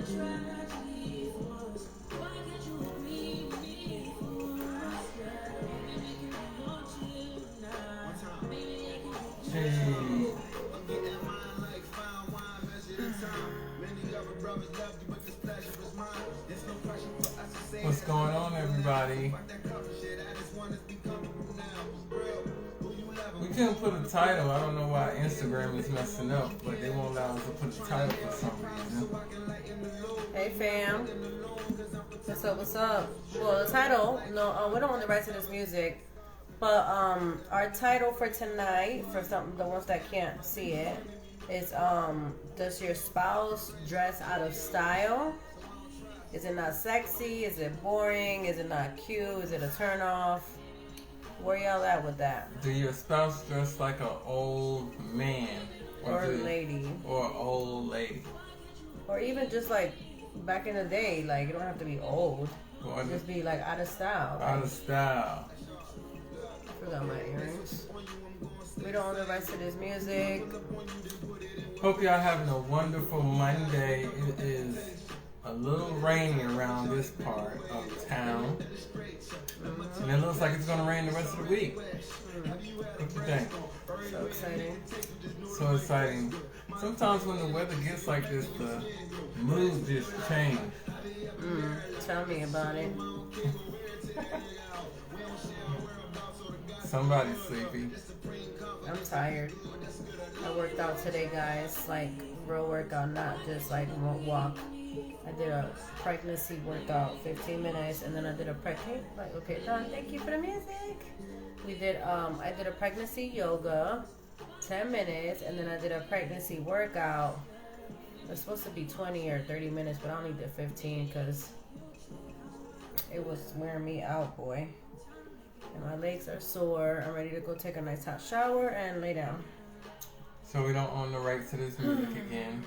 Hey. What's going on, everybody? We couldn't put a title. I don't know why Instagram is messing up, but they won't allow us to put a title for some reason. Hey fam, what's up? What's up? Well, the title, no, we don't want the rights to this music, but our title for tonight, for the ones that can't see it, is does your spouse dress out of style? Is it not sexy? Is it boring? Is it not cute? Is it a turn off? Where y'all at with that? Do your spouse dress like an old man Or lady? Or old lady? Or even just like back in the day, like you don't have to be old. Just be like out of style. Out of style. I forgot my earrings. We don't own the rights to this music. Hope y'all having a wonderful Monday. It is a little rainy around this part of town. And it looks like it's going to rain the rest of the week. What do you think? So exciting. So exciting. Sometimes when the weather gets like this, the mood just changes. Tell me about it. Somebody's sleepy. I'm tired. I worked out today, guys. Like real workout, not just like walk. I did a pregnancy workout, 15 minutes, and then I did a like, okay, Don, thank you for the music. We did, I did a pregnancy yoga, 10 minutes, and then I did a pregnancy workout. It's supposed to be 20 or 30 minutes, but I only did 15 because it was wearing me out, boy. And my legs are sore. I'm ready to go take a nice hot shower and lay down. So we don't own the rights to this music again.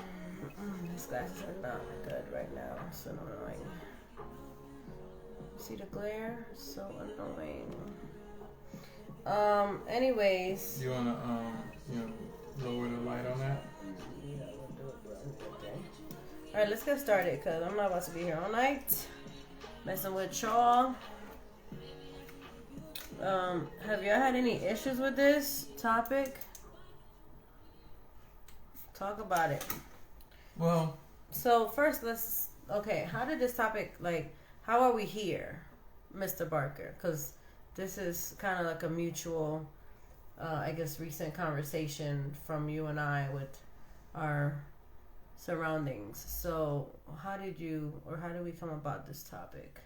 These glasses are not good right now. So annoying. See the glare? So annoying. Anyways. You wanna lower the light on that? Yeah, we'll do it. Alright, let's get started because I'm not about to be here all night messing with y'all. Have y'all had any issues with this topic? Talk about it. Well, so first how did this topic, how are we here, Mr. Barker? Because this is kind of like a mutual, I guess, recent conversation from you and I with our surroundings. So how did we come about this topic?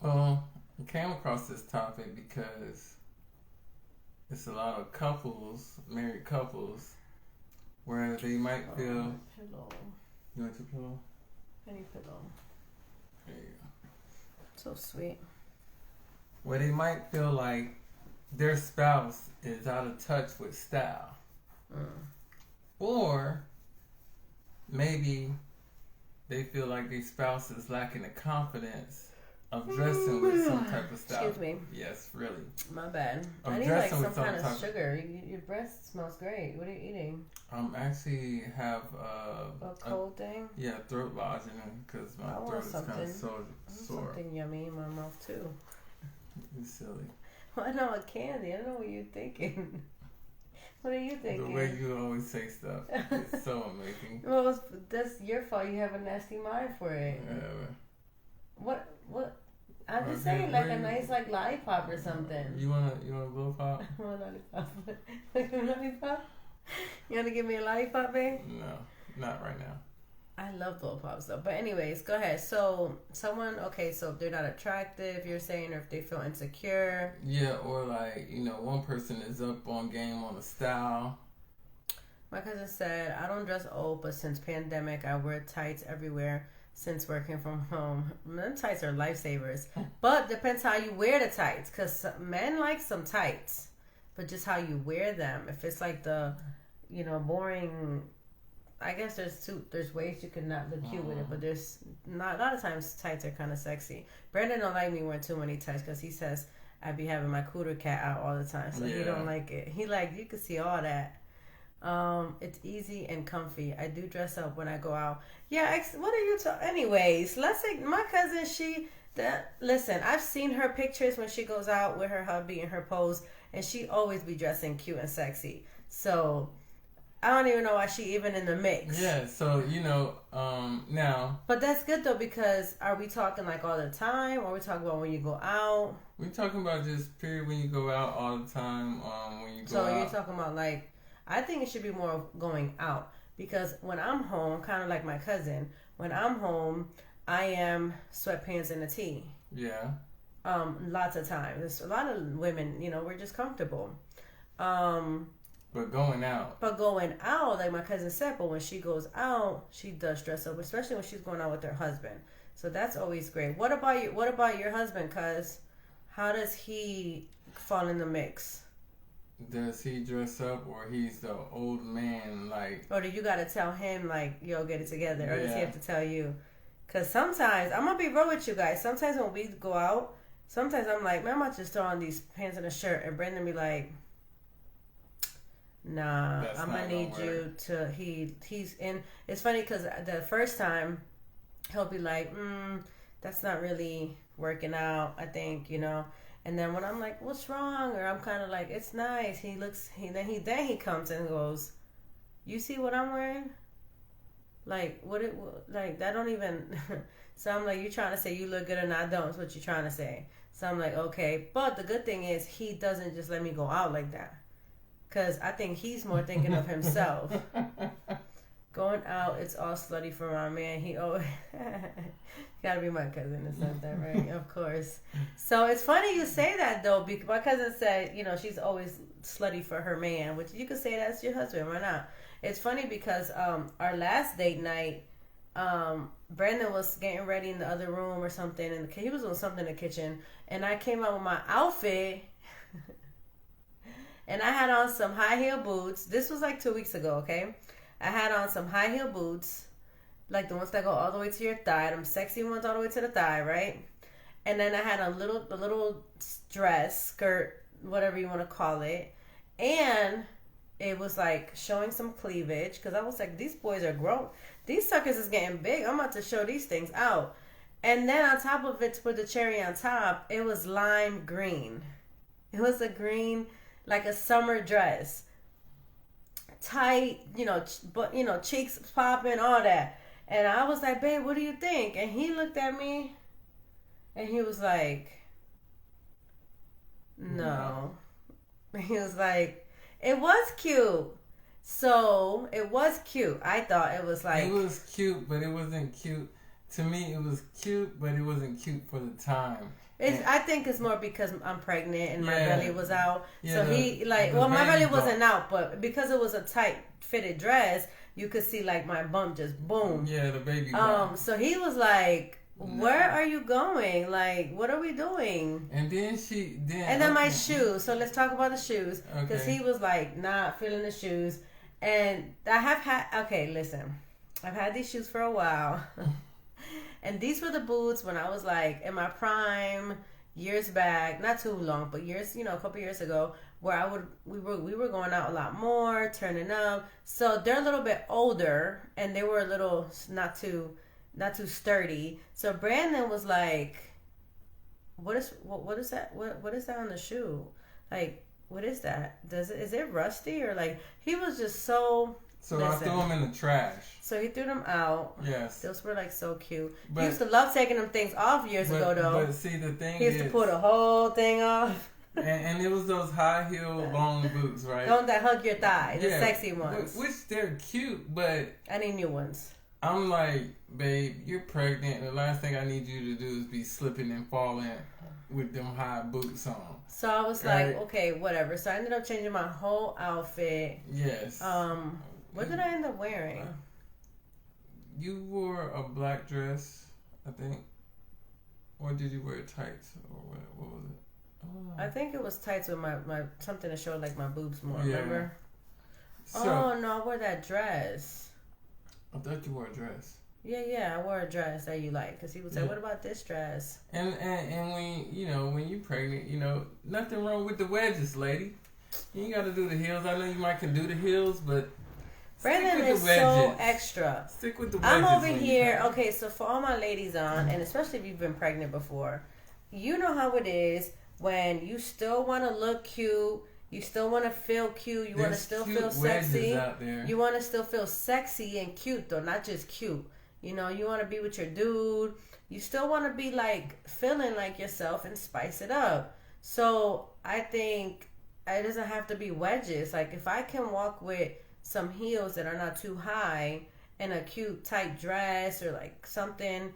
Well, I came across this topic because it's a lot of married couples, where they might feel... Pillow. You want your pillow? Any pillow. There you go. So sweet. Where they might feel like their spouse is out of touch with style. Or maybe they feel like their spouse is lacking the confidence of dressing with some type of style. Excuse me. Yes, really. My bad. I need like some kind of sugar. Your breath smells great. What are you eating? Actually have a cold thing? Yeah, throat lodging because my throat is kind of sore. Something yummy in my mouth too. You're silly. Well, I know a candy. I don't know what you're thinking. What are you thinking? The way you always say stuff is so amazing. Well, that's your fault. You have a nasty mind for it. What? I'm just saying, like a nice lollipop or something. You want a blow pop? I want a lollipop. Lollipop? You want to give me a lollipop, babe? No, not right now. I love blow pops though. But anyways, go ahead. So so if they're not attractive, you're saying, or if they feel insecure. Yeah, or one person is up on game on the style. My cousin said, I don't dress old, but since pandemic, I wear tights everywhere since working from home. Men tights are lifesavers. But depends how you wear the tights, because men like some tights, but just how you wear them. If it's like the, boring... I guess there's ways you can not look cute with it, but there's not a lot of times tights are kind of sexy. Brandon don't like me wearing too many tights because he says I be having my cooter cat out all the time, so he don't like it. He you can see all that. It's easy and comfy. I do dress up when I go out. Yeah, what are you talking? Anyways, let's say my cousin, listen, I've seen her pictures when she goes out with her hubby and her pose, and she always be dressing cute and sexy. So I don't even know why she even in the mix. Yeah, so now. But that's good though, because are we talking like all the time, or are we talking about when you go out? We're talking about just period when you go out all the time. When you go out. So you're talking about like, I think it should be more going out, because when I'm home, kind of like my cousin, when I'm home, I am sweatpants and a tee. Yeah. Lots of times. There's a lot of women, we're just comfortable. But going out, like my cousin said, but when she goes out, she does dress up, especially when she's going out with her husband. So that's always great. What about you? What about your husband? Cause how does he fall in the mix? Does he dress up, or he's the old man like? Or do you gotta tell him like, yo, get it together, or does he have to tell you? Cause sometimes I'm gonna be real with you guys. Sometimes when we go out, sometimes I'm like, man, I might just throw on these pants and a shirt, and Brendan be like, nah, I'm gonna need you to. He's in. It's funny because the first time he'll be like, that's not really working out, I think, And then when I'm like, what's wrong? Or I'm kind of like, it's nice. Then he comes and goes, you see what I'm wearing? Like, that don't even. So I'm like, you trying to say you look good and I don't, is what you're trying to say. So I'm like, okay. But the good thing is he doesn't just let me go out like that. Because I think he's more thinking of himself. Going out, it's all slutty for my man. He always gotta be my cousin that said that, right? Of course. So it's funny you say that though, because my cousin said, she's always slutty for her man, which you could say that's your husband. Why not? It's funny because our last date night, Brandon was getting ready in the other room or something, and he was doing something in the kitchen, and I came out with my outfit. And I had on some high heel boots. This was like 2 weeks ago, okay? I had on some high heel boots, like the ones that go all the way to your thigh, them sexy ones all the way to the thigh, right? And then I had a little dress, skirt, whatever you want to call it. And it was like showing some cleavage, because I was like, these boys are grown. These suckers is getting big. I'm about to show these things out. And then on top of it, to put the cherry on top, it was lime green. It was a green, like a summer dress. Tight, but cheeks popping, all that. And I was like, babe, what do you think? And he looked at me and he was like, no. He was like, it was cute. So it was cute. I thought it was like, it was cute, but it wasn't cute. To me, it was cute, but it wasn't cute for the time. I think it's more because I'm pregnant and my belly was out. Yeah, so my belly wasn't out, but because it was a tight fitted dress, you could see like my bump just boom. Yeah, the baby bump. So he was like, where are you going? Like, what are we doing? And then And then my shoes. So let's talk about the shoes. Because he was like not feeling the shoes. And I've had these shoes for a while. And these were the boots when I was like in my prime, years back, not too long, but years, a couple years ago, where we were going out a lot more, turning up. So they're a little bit older, and they were a little not too sturdy. So Brandon was like, what is that? What is that on the shoe? Like, what is that? Is it rusty, or like he was just so. So I threw them in the trash. So he threw them out. Yes. Those were like so cute. He used to love taking them things off years ago though. But see, the thing is, he used to pull the whole thing off. and it was those high heel long boots, right? Don't that hug your thigh, the sexy ones. Which they're cute, but I need new ones. I'm like, babe, you're pregnant, and the last thing I need you to do is be slipping and falling with them high boots on. So I was like, okay, whatever. So I ended up changing my whole outfit. Yes. What did I end up wearing? You wore a black dress, I think. Or did you wear tights? Or what was it? Oh. I think it was tights with my something to show like my boobs more, yeah. remember? So, oh, no, I wore that dress. I thought you wore a dress. Yeah, I wore a dress that you like. Because he would say, what about this dress? And when, when you're pregnant, nothing wrong with the wedges, lady. You ain't got to do the heels. I know you might can do the heels, but Brandon is so extra. Stick with the wedges. I'm over here. Okay, so for all my ladies on, and especially if you've been pregnant before, you know how it is when you still want to look cute. You still want to feel cute. You want to still feel sexy. Out there. You want to still feel sexy and cute, though, not just cute. You know, you want to be with your dude. You still want to be like feeling like yourself and spice it up. So I think it doesn't have to be wedges. Like if I can walk with some heels that are not too high and a cute tight dress or like something,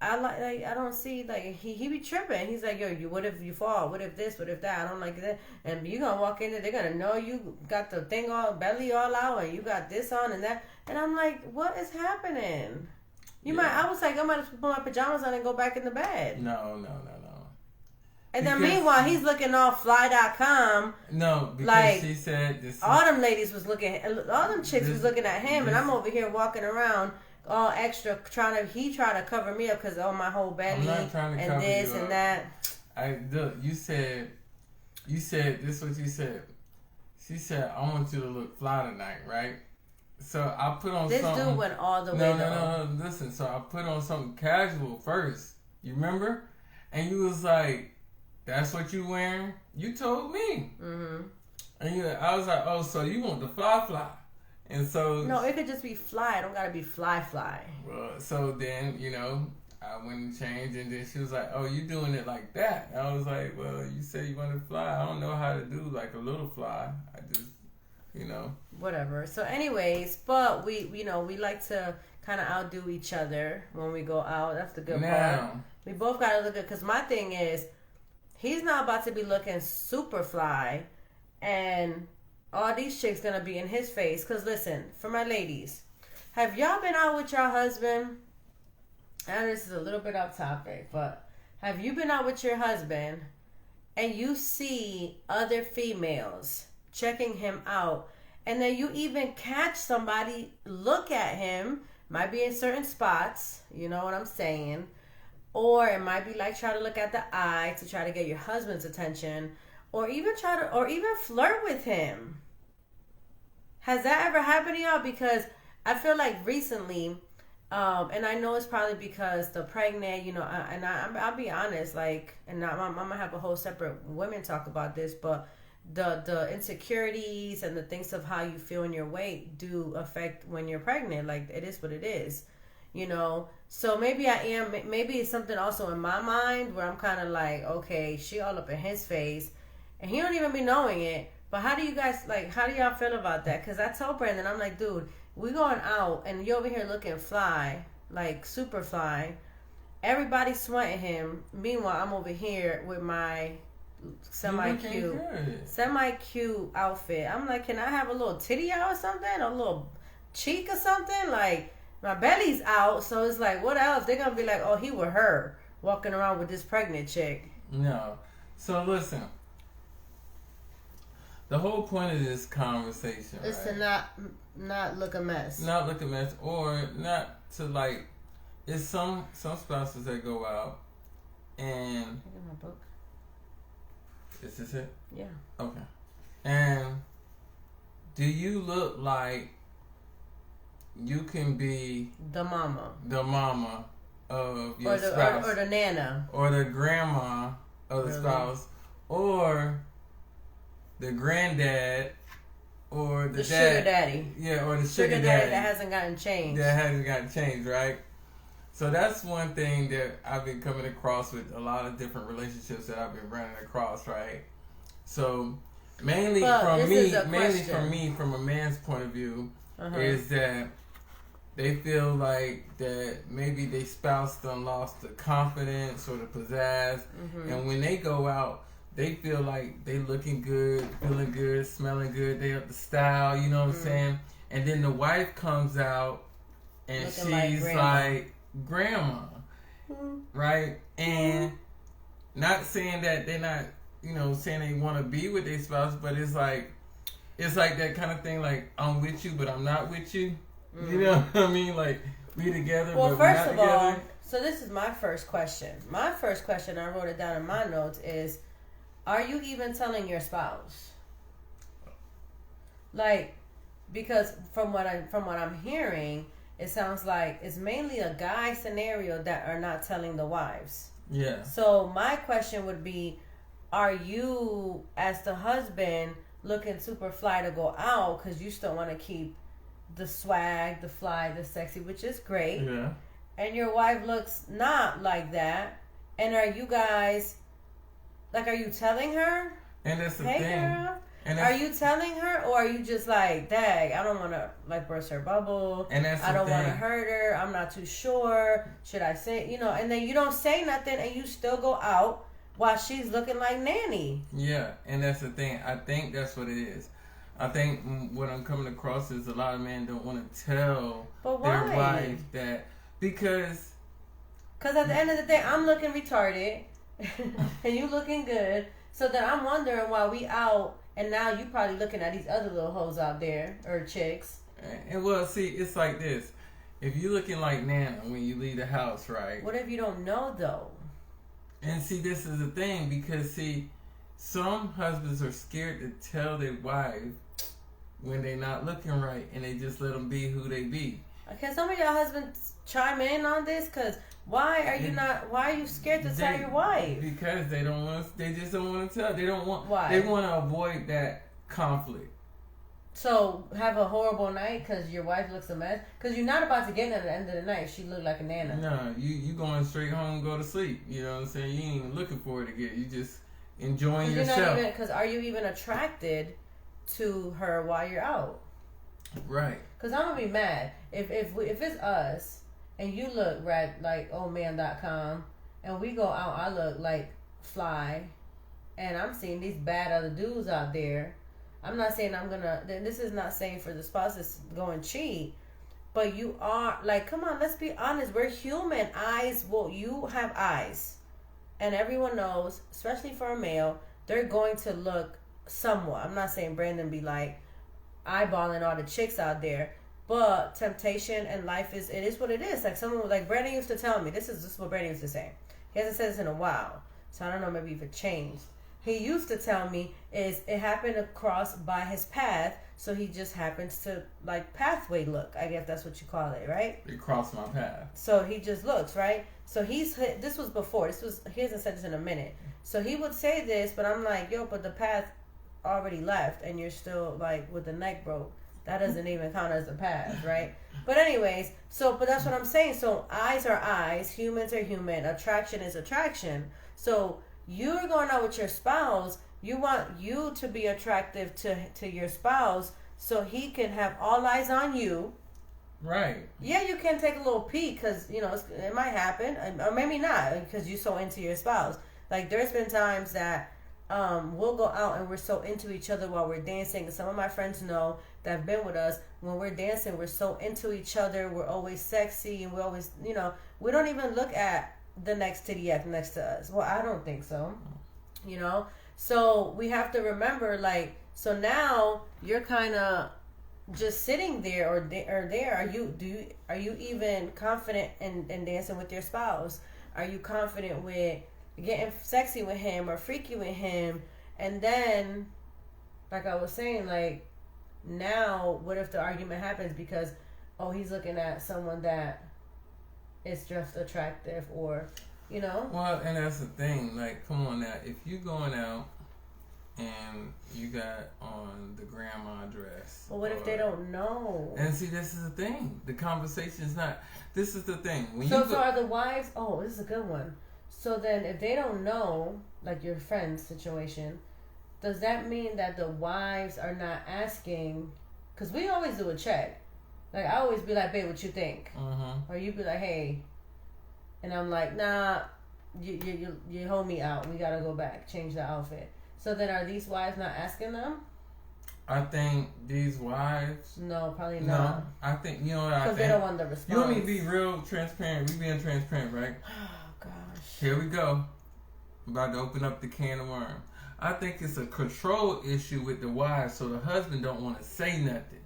I don't see, like, he be tripping. He's like, yo, what if you fall? What if this? What if that? I don't like that. And you gonna walk in there, they're gonna know you got the thing all, belly all out, and you got this on and that. And I'm like, what is happening? I was like, I might put my pajamas on and go back in the bed. No. And then meanwhile, he's looking off fly.com. No, because like, she said this. All them ladies was looking, all them chicks was looking at him, and I'm over here walking around all extra, he tried to cover me up because my whole belly and this and that. You said this is what you said. She said, I want you to look fly tonight, right? So I put on something. This dude went all the way. No, listen. So I put on something casual first. You remember? And you was like, that's what you wearing? You told me. Mm-hmm. And I was like, oh, so you want the fly. And so... No, it could just be fly. It don't got to be fly. Well, so then, I went and changed, and then she was like, oh, you doing it like that? And I was like, well, you said you want to fly. I don't know how to do like a little fly. I just, Whatever. So anyways, but we like to kind of outdo each other when we go out. That's the good part. We both got to look good, because my thing is, he's not about to be looking super fly, and all these chicks gonna be in his face. Because listen, for my ladies, have y'all been out with your husband? I know this is a little bit off topic, but have you been out with your husband and you see other females checking him out, and then you even catch somebody look at him, might be in certain spots, you know what I'm saying, or it might be like try to look at the eye to try to get your husband's attention, or even flirt with him. Has that ever happened to y'all? Because I feel like recently, and I know it's probably because the pregnant, I'll be honest, like, and I'm gonna have a whole separate women talk about this, but the insecurities and the things of how you feel in your weight do affect when you're pregnant. Like, it is what it is, So maybe it's something also in my mind where I'm kind of like, okay, she all up in his face, and he don't even be knowing it. But how do y'all feel about that? Because I told Brandon, I'm like, dude, we going out and you over here looking fly, like super fly. Everybody's sweating him. Meanwhile, I'm over here with my semi-cute outfit. I'm like, can I have a little titty out or something? A little cheek or something? Like, my belly's out, so it's like, what else? They're going to be like, oh, he with her, walking around with this pregnant chick. No. So listen. The whole point of this conversation is to not look a mess. Not look a mess, or not to like. It's some spouses that go out and. Look at my book. Is this it? Yeah. Okay. And do you look like you can be the mama of your spouse, or the nana, or the grandma of the spouse, or the granddad, or the dad, sugar daddy. Yeah, or the sugar daddy that hasn't gotten changed. Right? So that's one thing that I've been coming across with a lot of different relationships that I've been running across, right? So mainly from me, from a man's point of view, is that they feel like that maybe their spouse done lost the confidence or the pizzazz, and when they go out, they feel like they looking good, feeling good, smelling good. They have the style, you know what I'm saying? And then the wife comes out and looking she's like grandma, right? And not saying that they're not, saying they want to be with their spouse, but it's like that kind of thing. Like, I'm with you, but I'm not with you. You know what I mean? Like, we together, but we're not together. Well, first of all, so this is my first question. My first question, I wrote it down in my notes, is, are you even telling your spouse? Like, because from what I'm hearing, it sounds like it's mainly a guy scenario that are not telling the wives. Yeah. So my question would be, are you as the husband looking super fly to go out because you still want to keep the swag, the fly, the sexy, which is great. Yeah. And your wife looks not like that. And are you guys, like, are you telling her? And that's the hey, thing. Girl? And are you telling her, or are you just like, dang, I don't want to like burst her bubble. And that's I don't want to hurt her. I'm not too sure. Should I say, and then you don't say nothing and you still go out while she's looking like nanny. Yeah, and that's the thing. I think that's what it is. I think what I'm coming across is a lot of men don't want to tell their wife that because at the end of the day, I'm looking retarded and you looking good. So then I'm wondering why we out and now you probably looking at these other little hoes out there or chicks. And well, see, it's like this. If you looking like Nana when you leave the house, right? What if you don't know though? And see, this is the thing because see, some husbands are scared to tell their wife when they're not looking right, and they just let them be who they be. Can some of y'all husbands chime in on this? Cause why are you not? Why are you scared to tell your wife? Because they don't want. They just don't want to tell. They don't want. Why? They want to avoid that conflict. So have a horrible night because your wife looks a mess. Because you're not about to get in at the end of the night. She looked like a nana. No, you going straight home and go to sleep. You know what I'm saying? You ain't even looking for it to get. You just enjoying yourself. Because are you even attracted to her while you're out? Right. Because I'm gonna be mad if it's us and you look like oldman.com and we go out. I look like fly, and I'm seeing these bad other dudes out there. I'm not saying I'm gonna. This is not saying for the spouses go and cheat, but you are like, come on, let's be honest. We're human. Eyes. Well, you have eyes, and everyone knows, especially for a male, they're going to look somewhat. I'm not saying Brandon be like eyeballing all the chicks out there, but temptation and life is what it is. Like someone like Brandon used to tell me. This is what Brandon used to say. He hasn't said this in a while, so I don't know. Maybe if it changed. He used to tell me is it happened across by his path, so he just happens to like pathway look. I guess that's what you call it, right? It crossed my path. So he just looks, right? So this was before. He hasn't said this in a minute. So he would say this, but I'm like, yo, but the path already left, and you're still like with the neck broke. That doesn't even count as a path, right? But anyways, but that's what I'm saying. So eyes are eyes, humans are human, attraction is attraction. So you're going out with your spouse, you want you to be attractive to your spouse so he can have all eyes on you. Right. Yeah, you can take a little peek because, it might happen. Or maybe not because you're so into your spouse. Like, there's been times that we'll go out and we're so into each other while we're dancing. Some of my friends know that have been with us. When we're dancing, we're so into each other. We're always sexy and we always, we don't even look at the next titty next to us. Well, I don't think so. So we have to remember, like, so now you're kind of just sitting there or there. Are you even confident in dancing with your spouse? Are you confident with getting sexy with him or freaky with him? And then, like I was saying, like, now what if the argument happens because he's looking at someone that is just attractive or Well, and that's the thing, like, come on now, if you going out and you got on the grandma dress, well, what if they don't know? And see, this is the thing, the conversation is not, this is the thing when so are the wives, this is a good one. So then if they don't know, like your friend's situation, does that mean that the wives are not asking? Because we always do a check. Like, I always be like, babe, what you think? Mm-hmm. Or you be like, hey. And I'm like, nah, you hold me out. We got to go back, change the outfit. So then are these wives not asking them? I think these wives... No, probably no, not. I think, you know what I think? Because they don't want the response. You want me to be real transparent? We being transparent, right? Oh, gosh. Here we go. I'm about to open up the can of worms. I think it's a control issue with the wives, so the husband don't want to say nothing.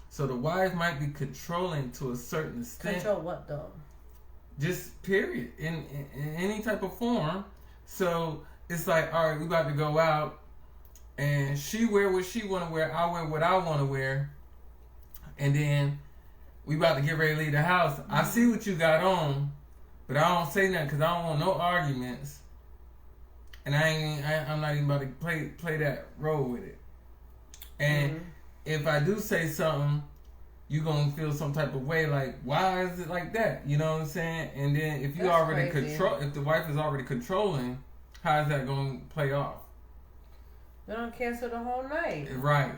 So the wives might be controlling to a certain extent. Control what, though? Just period. In any type of form. So it's like, all right, we about to go out, and she wear what she want to wear, I wear what I want to wear, and then we about to get ready to leave the house. I see what you got on, but I don't say nothing because I don't want no arguments, and I'm not even about to play that role with it. And if I do say something, you gonna feel some type of way, like, why is it like that? You know what I'm saying? And then if you already if the wife is already controlling, how is that gonna play off? They don't cancel the whole night. Right.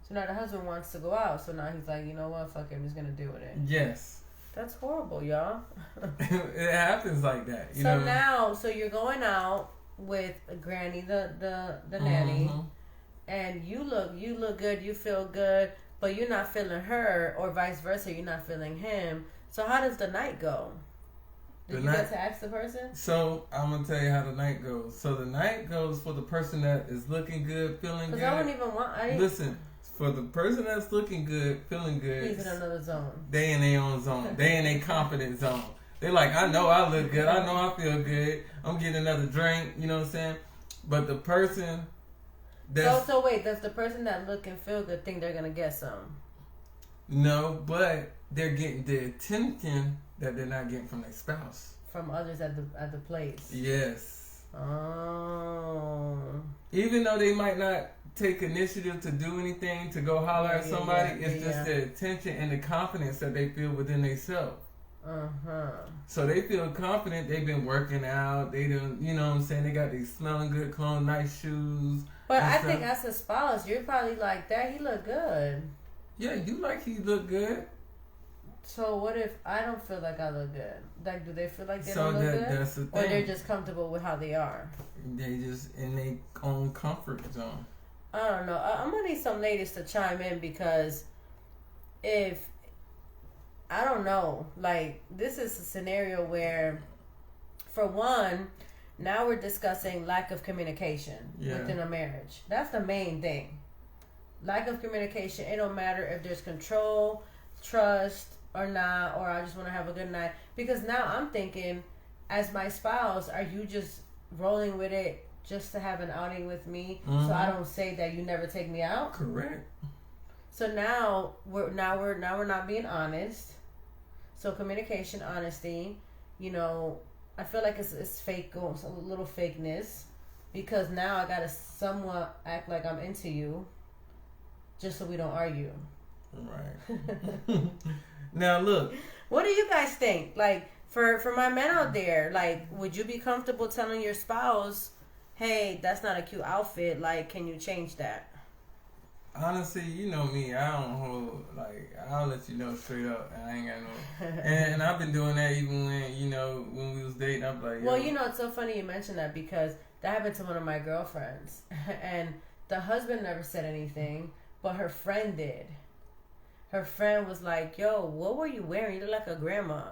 So now the husband wants to go out, so now he's like, you know what, fuck it, I'm just gonna deal with it. Yes. That's horrible, y'all. It happens like that. You know? Now, so you're going out with Granny, the nanny, and you look good, you feel good, but you're not feeling her, or vice versa, you're not feeling him. So how does the night go? Did you get to ask the person? So I'm gonna tell you how the night goes. So the night goes for the person that is looking good, feeling good. Because I wouldn't even want. Listen, for the person that's looking good, feeling good. He's in another zone. They in their own zone. They in their confident zone. They like, I know I look good. I know I feel good. I'm getting another drink. You know what I'm saying? But the person that's so wait, does the person that look and feel good think they're gonna get some? No, but they're getting the attention that they're not getting from their spouse. From others at the place. Yes. Oh. Even though they might not take initiative to do anything, to go holler at somebody, it's just the attention and the confidence that they feel within themselves. So they feel confident. They've been working out. They done, you know what I'm saying? They got these smelling good clothes, nice shoes. But I think as a spouse, you're probably like, that he look good. Yeah, you like he look good. So what if I don't feel like I look good? Like, do they feel like they don't look good? That's the thing. Or they're just comfortable with how they are? They just in their own comfort zone. I don't know. I'm going to need some ladies to chime in, because if, I don't know, like, this is a scenario where, for one, now we're discussing lack of communication within a marriage. That's the main thing. Lack of communication. It don't matter if there's control, trust, or not, or I just want to have a good night. Because now I'm thinking, as my spouse, are you just rolling with it just to have an outing with me, so I don't say that you never take me out? Correct. So now we're not being honest. So communication, honesty, you know, I feel like it's fake, a little fakeness, because now I gotta somewhat act like I'm into you, just so we don't argue. Right. Now look. What do you guys think? Like, for my men out there, like, would you be comfortable telling your spouse, hey, that's not a cute outfit, like, can you change that? Honestly, you know me, I don't hold, like, I'll let you know straight up. I ain't got no, and I've been doing that even when, you know, when we was dating, I'm like, yo. Well, you know, it's so funny you mentioned that, because that happened to one of my girlfriends, and the husband never said anything, but her friend did. Her friend was like, yo, what were you wearing? You look like a grandma.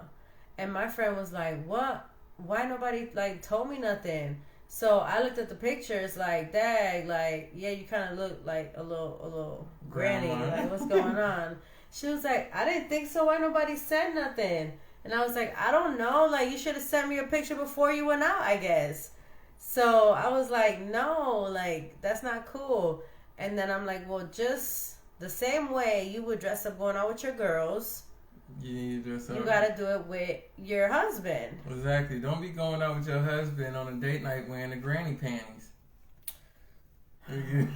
And my friend was like, what? Why nobody, like, told me nothing? So I looked at the pictures, like, dang, like, yeah, you kind of look like a little granny. Like, what's going on? She was like, I didn't think so. Why nobody said nothing? And I was like, I don't know. Like, you should have sent me a picture before you went out, I guess. So I was like, no, like, that's not cool. And then I'm like, well, just the same way you would dress up going out with your girls, you dress up. You gotta do it with your husband. Exactly. Don't be going out with your husband on a date night wearing the granny panties. You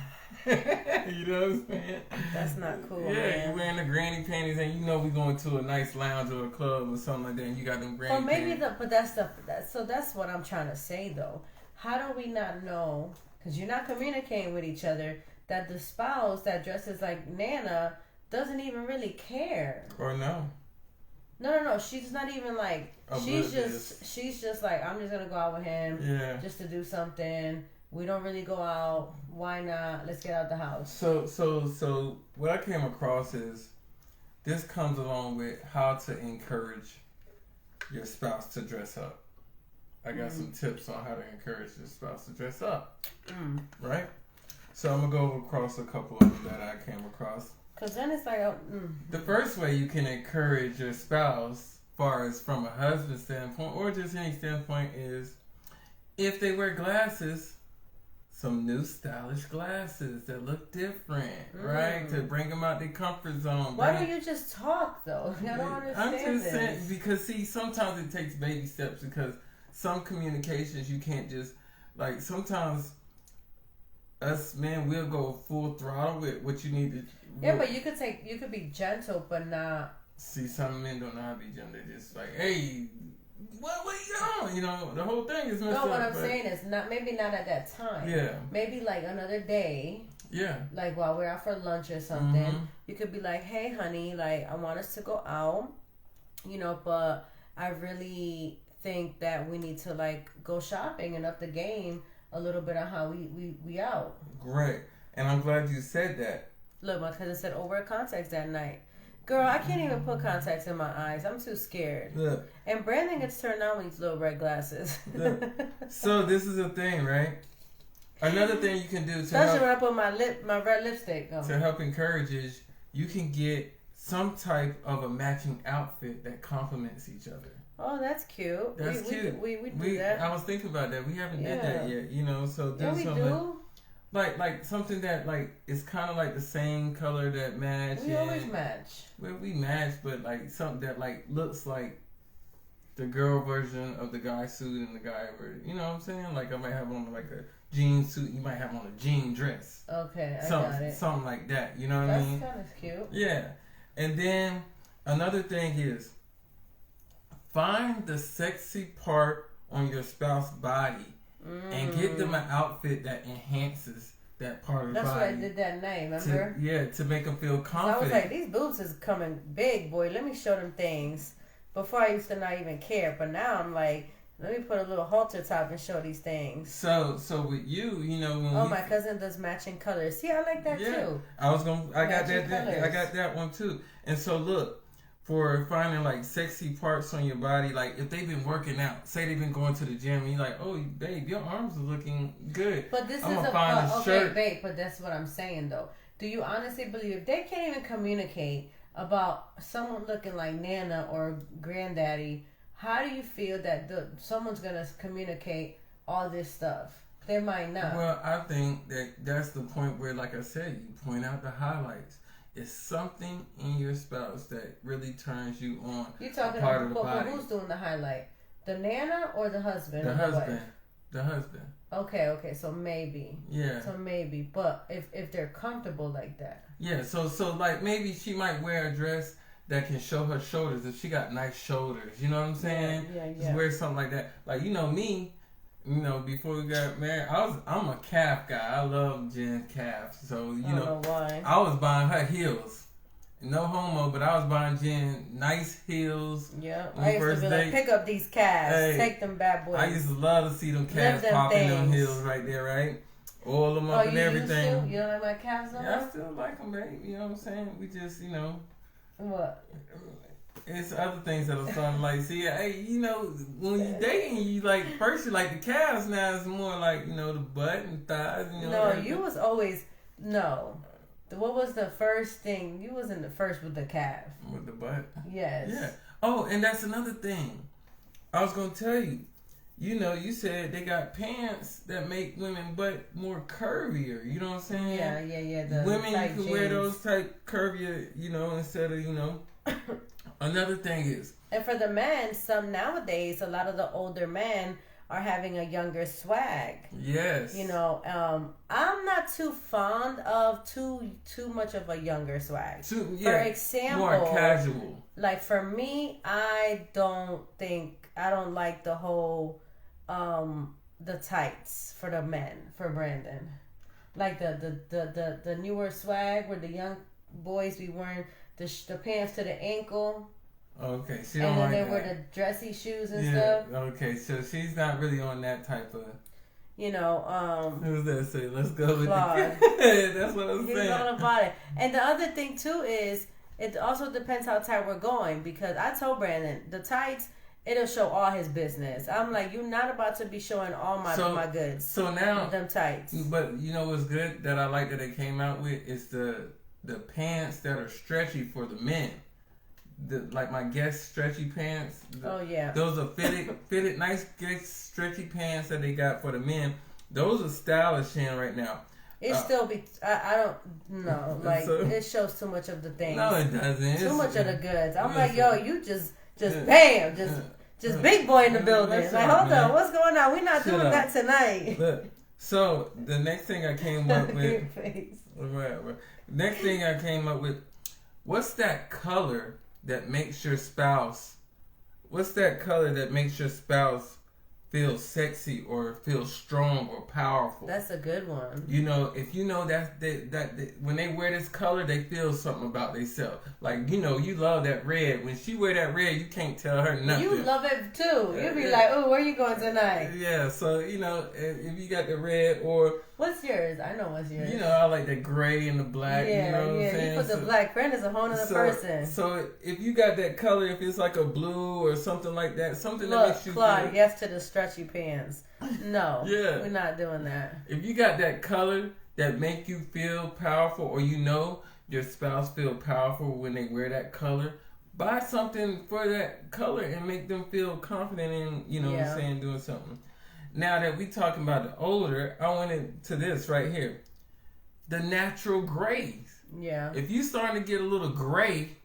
know what I'm saying? That's not cool. Yeah, man. you wearing the granny panties, and you know we going to a nice lounge or a club or something like that, and you got them granny panties. But that's what I'm trying to say though. How do we not know? Because you're not communicating with each other, that the spouse that dresses like Nana doesn't even really care. Or no. No. She's not even like. She's just like, I'm just gonna go out with him. Yeah. Just to do something. We don't really go out. Why not? Let's get out the house. So what I came across is this comes along with how to encourage your spouse to dress up. I got some tips on how to encourage your spouse to dress up. Right? So I'm gonna go across a couple of them that I came across. Cause then it's like the first way you can encourage your spouse, far as from a husband standpoint or just any standpoint, is if they wear glasses, some new stylish glasses that look different, right? To bring them out their comfort zone. Why don't you just talk though? I don't understand. I'm just saying, because see, sometimes it takes baby steps, because some communications you can't just, like, sometimes us men will go full throttle with what you need to. Yeah, but you could be gentle, but not. See, some men don't know how to be gentle. They're just like, hey, what you doing? You know, the whole thing is messed up. No, what I'm saying is maybe not at that time. Yeah. Maybe like another day. Yeah. Like while we're out for lunch or something, you could be like, hey, honey, like I want us to go out, you know, but I really think that we need to like go shopping and up the game a little bit on how we out. Great. And I'm glad you said that. Look, my cousin said, wear contacts that night. Girl, I can't even put contacts in my eyes. I'm too scared. Look. And Brandon gets turned on with these little red glasses. Look. So this is a thing, right? Another thing you can do to especially when I put my red lipstick on. To help encourage is you can get some type of a matching outfit that complements each other. Oh, that's cute. That's cute. We do that. I was thinking about that. We haven't did that yet, you know. So do yeah, we something. do. Like something that like is kind of like the same color that match. We always match. Well, we match, but like something that like looks like the girl version of the guy suit and the guy version. You know what I'm saying? Like I might have on like a jean suit. You might have on a jean dress. Okay, I got it. Something like that. You know what I mean? That's kind of cute. Yeah. And then another thing is find the sexy part on your spouse's body. And get them an outfit that enhances that part of the body. That's what I did that night, remember? To make them feel confident. So I was like, these boobs is coming big, boy. Let me show them things. Before I used to not even care, but now I'm like, let me put a little halter top and show these things. So with you, you know, when my cousin does matching colors. See, I like that too. I got that one too. And so look, for finding like sexy parts on your body, like if they've been working out, say they've been going to the gym, and you're like, oh babe, your arms are looking good. But this I'm is a shirt. Babe, but that's what I'm saying though. Do you honestly believe if they can't even communicate about someone looking like Nana or Granddaddy, how do you feel that someone's gonna communicate all this stuff? They might not. Well, I think that's the point where, like I said, you point out the highlights. It's something in your spouse that really turns you on. You talking part about of the body. Who's doing the highlight? The Nana or the husband? The husband. The husband. Okay, so maybe. Yeah. So maybe, but if they're comfortable like that. Yeah, so like maybe she might wear a dress that can show her shoulders if she got nice shoulders. You know what I'm saying? Yeah. Just wear something like that. Like, you know me, you know, before we got married, I'm a calf guy. I love Jen's calves. So, you know why. I was buying her heels. No homo, but I was buying Jen nice heels. Yeah, I used to be like, pick up these calves, take them bad boys. I used to love to see them calves popping them heels right there, right? Oil them up and everything. Used to? You don't like my calves on? Yeah, I still like them, babe. You know what I'm saying? We just, you know. What? It's other things that I'm starting to like. See, hey, you know, when you dating, you like, first you like the calves, now it's more like, you know, the butt and thighs. You know, no, everything. You was always, no. What was the first thing? You wasn't the first with the calf. With the butt? Yes. Yeah. Oh, and that's another thing. I was going to tell you. You know, you said they got pants that make women butt more curvier. You know what I'm saying? Yeah. The women, you can wear those type curvier, you know, instead of, you know. Another thing is. And for the men, nowadays, a lot of the older men are having a younger swag. Yes. You know, I'm not too fond of too much of a younger swag. For example, more casual. Like for me, I don't like the whole the tights for the men, for Brandon. Like the newer swag where the young boys be wearing the pants to the ankle. Okay, and then they wear the dressy shoes and stuff. Okay, so she's not really on that type of. You know, who's that say? Let's go with Claude. That's what I'm saying. He's all about it. And the other thing too is it also depends how tight we're going, because I told Brandon the tights, it'll show all his business. I'm like, you're not about to be showing all my goods. So now them tights. But you know what's good that I like that they came out with is the pants that are stretchy for the men. Like my Guess stretchy pants. Those are fitted nice Guess stretchy pants that they got for the men. Those are stylish in right now. It still be. I don't know. Like so, it shows too much of the things. No, it doesn't. Too much of the goods. I'm like, yo, you just bam, just big boy in the building. Like, hold on, what's going on? We're not doing that tonight. Look, so the next thing I came up with. Next thing I came up with. What's that color that makes your spouse? What's that color that makes your spouse feel sexy or feel strong or powerful? That's a good one. You know, if you know that when they wear this color, they feel something about themselves. Like, you know, you love that red. When she wear that red, you can't tell her nothing. You love it too. You be like, oh, where you going tonight? Yeah, so, you know, if you got the red or... What's yours? I know what's yours. You know, I like the gray and the black. Yeah, you know what I'm saying? You put the black. Brand is a whole other person. So if you got that color, if it's like a blue or something like that, something Look, that makes you Claude, feel... yes to the stretchy pants. No, yeah, we're not doing that. If you got that color that make you feel powerful, or you know your spouse feel powerful when they wear that color, buy something for that color and make them feel confident in, you know what I'm saying, doing something. Now that we talking about the older, I went into this right here. The natural grays. Yeah. If you starting to get a little gray,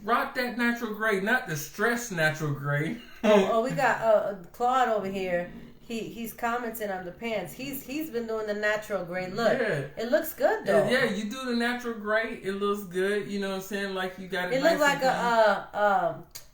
rock that natural gray, not the stressed natural gray. we got Claude over here. He's commenting on the pants. He's been doing the natural gray look. Yeah. It looks good though. Yeah, you do the natural gray. It looks good. You know what I'm saying? Like you got it. It looks like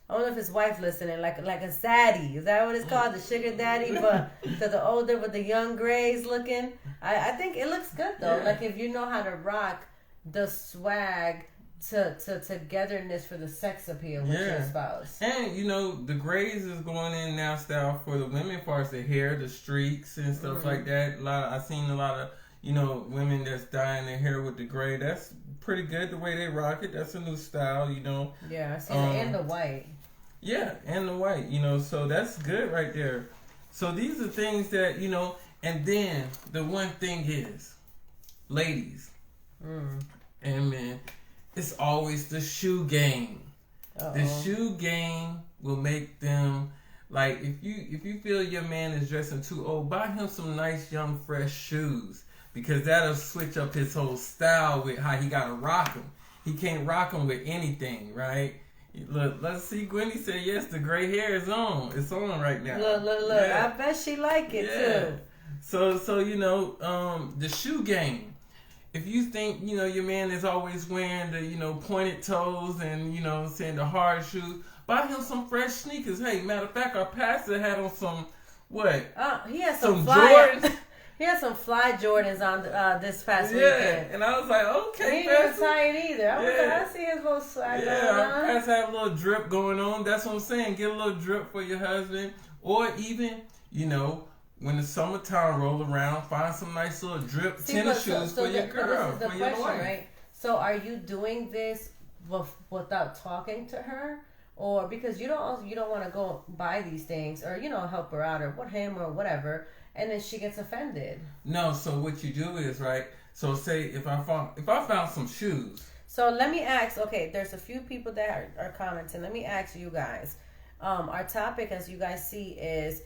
I don't know if his wife listening, like a zaddy. Is that what it's called? The sugar daddy, but to the older with the young grays looking. I think it looks good though. Yeah. Like if you know how to rock the swag to togetherness for the sex appeal with your spouse. And you know, the grays is going in now style for the women as far as the hair, the streaks and stuff like that. I've seen a lot of, you know, women that's dyeing their hair with the gray. That's pretty good the way they rock it. That's a new style, you know. Yeah, I see and the white. Yeah, and the white, you know, so that's good right there. So these are things that, you know, and then the one thing is, ladies and men, it's always the shoe game. The shoe game will make them, like, if you feel your man is dressing too old, buy him some nice, young, fresh shoes. Because that'll switch up his whole style with how he got to rock them. He can't rock them with anything, right? Look, let's see. Gwendy said, yes, the gray hair is on. It's on right now. Look. Yeah. I bet she like it, too. So you know, the shoe game. If you think, you know, your man is always wearing the, you know, pointed toes and, you know, saying the hard shoes, buy him some fresh sneakers. Hey, matter of fact, our pastor had on some, what? He had some Jordans. He had some fly Jordans on this past weekend. Yeah, and I was like, okay, he ain't tired either. I see his little swag going on. Our pastor have a little drip going on. That's what I'm saying. Get a little drip for your husband. Or even, you know, when the summertime roll around, find some nice little drip tennis shoes for your girl, for your wife. Right? So are you doing this without talking to her? Or because you don't want to go buy these things or, you know, help her out or him or whatever, and then she gets offended. No, so what you do is, right, so say if I found some shoes. So let me ask, okay, there's a few people that are commenting. Let me ask you guys. Our topic, as you guys see, is